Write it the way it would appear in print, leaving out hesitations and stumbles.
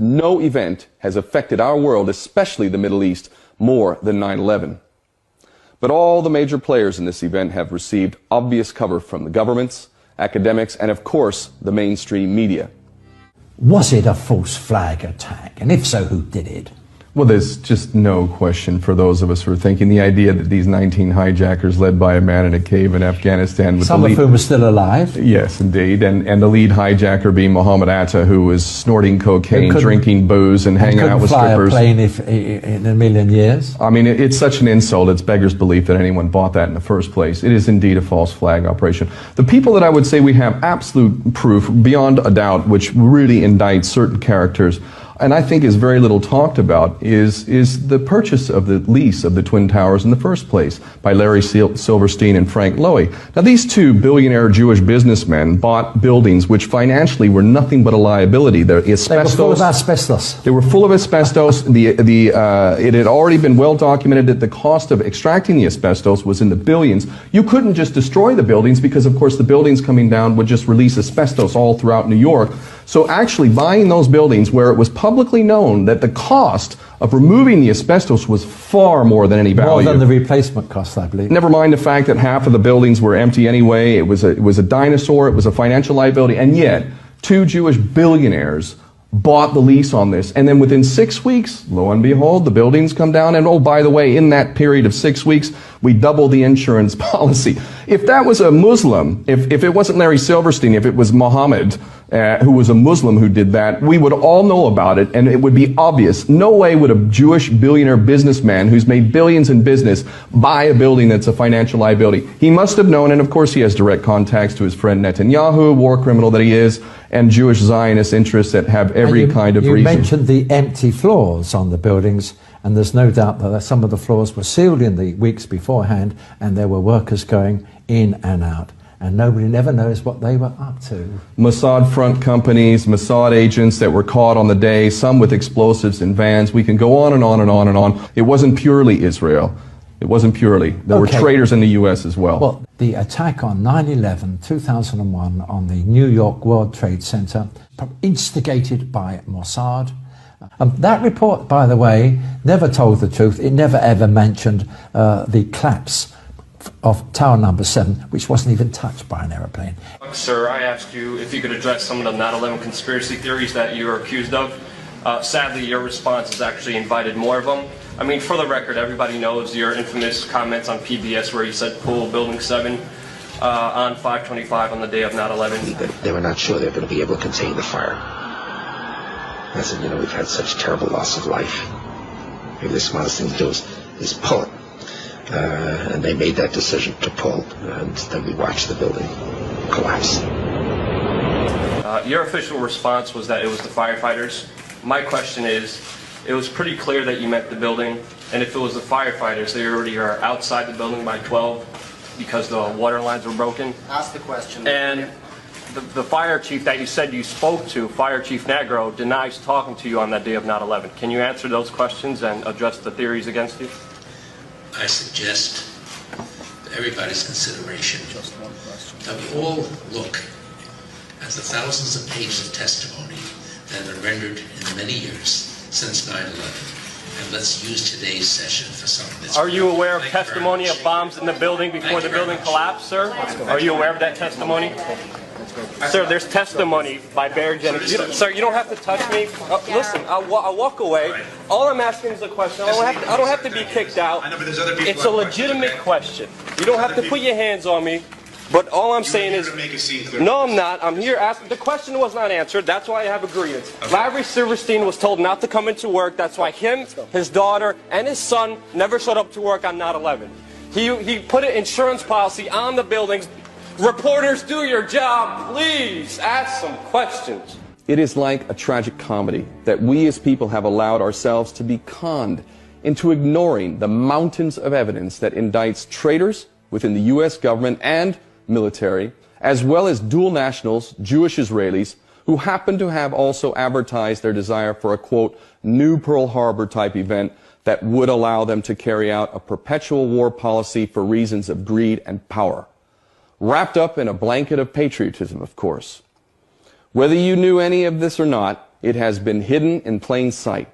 no event has affected our world, especially the Middle East, more than 9/11. But all the major players in this event have received obvious cover from the governments, academics, and of course, the mainstream media. Was it a false flag attack? And if so, who did it? Well, there's just no question for those of us who are thinking the idea that these 19 hijackers led by a man in a cave in Afghanistan with some of whom were still alive. Yes, indeed. And the lead hijacker being Mohammed Atta, who was snorting cocaine, drinking booze, and hanging out with strippers. Fly a plane in a million years. I mean, it's such an insult, it's beggars belief that anyone bought that in the first place. It is indeed a false flag operation. The people that I would say we have absolute proof, beyond a doubt, which really indicts certain characters, and I think is very little talked about, is the purchase of the lease of the Twin Towers in the first place by Larry Silverstein and Frank Lowy. Now, these two billionaire Jewish businessmen bought buildings which financially were nothing but a liability. They were full of asbestos. They were full of asbestos. It had already been well documented that the cost of extracting the asbestos was in the billions. You couldn't just destroy the buildings because, of course, the buildings coming down would just release asbestos all throughout New York. So actually buying those buildings where it was publicly known that the cost of removing the asbestos was far more than any value. More than the replacement cost, I believe. Never mind the fact that half of the buildings were empty anyway. It was a dinosaur. It was a financial liability. And yet, two Jewish billionaires bought the lease on this. And then within 6 weeks, lo and behold, the buildings come down. And oh, by the way, in that period of 6 weeks, we doubled the insurance policy. If that was a Muslim, if it wasn't Larry Silverstein, if it was Mohammed, who was a Muslim who did that, we would all know about it, and it would be obvious. No way would a Jewish billionaire businessman who's made billions in business buy a building that's a financial liability. He must have known, and of course he has direct contacts to his friend Netanyahu, war criminal that he is, and Jewish Zionist interests that have every kind of reason. You mentioned the empty floors on the buildings, and there's no doubt that some of the floors were sealed in the weeks beforehand, and there were workers going in and out. And nobody never knows what they were up to. Mossad front companies, Mossad agents that were caught on the day, some with explosives in vans. We can go on and on and on and on. It wasn't purely Israel. It wasn't purely. There were traitors in the U.S. as well. Well, the attack on 9/11, 2001 on the New York World Trade Center, instigated by Mossad. That report, by the way, never told the truth. It never ever mentioned the collapse of Tower Number 7, which wasn't even touched by an aeroplane. Sir, I asked you if you could address some of the 9/11 conspiracy theories that you are accused of. Sadly, your response has actually invited more of them. I mean, for the record, everybody knows your infamous comments on PBS where you said pull Building 7 on 5/25 on the day of 9/11. They were not sure they were going to be able to contain the fire. I said, you know, we've had such terrible loss of life. Maybe the smartest thing to do is pull it. And they made that decision to pull, and then we watched the building collapse. Your official response was that it was the firefighters. My question is, it was pretty clear that you meant the building, and if it was the firefighters, they already are outside the building by 12 because the water lines were broken. Ask the question. And the fire chief that you said you spoke to, Fire Chief Negro, denies talking to you on that day of 9/11. Can you answer those questions and address the theories against you? I suggest to everybody's consideration that we all look at the thousands of pages of testimony that have been rendered in the many years since 9/11, and let's use today's session for something that's... Are you aware of testimony of bombs in the building before the building collapsed, sir? Are you aware of that testimony? Sir, there's testimony by Bergin. Sir, you don't have to touch me. Listen, I'll walk away. All I'm asking is a question. I don't have to be kicked out. It's a legitimate question. You don't have to put your hands on me. But all I'm saying is, no, I'm not. I'm here asking. The question was not answered. That's why I have a grievance. Larry Silverstein was told not to come into work. That's why him, his daughter, and his son never showed up to work on 9/11. He put an insurance policy on the buildings. Reporters, do your job. Please ask some questions. It is like a tragic comedy that we as people have allowed ourselves to be conned into ignoring the mountains of evidence that indicts traitors within the U.S. government and military, as well as dual nationals, Jewish Israelis, who happen to have also advertised their desire for a, quote, new Pearl Harbor type event that would allow them to carry out a perpetual war policy for reasons of greed and power. Wrapped up in a blanket of patriotism, of course. Whether you knew any of this or not, It has been hidden in plain sight.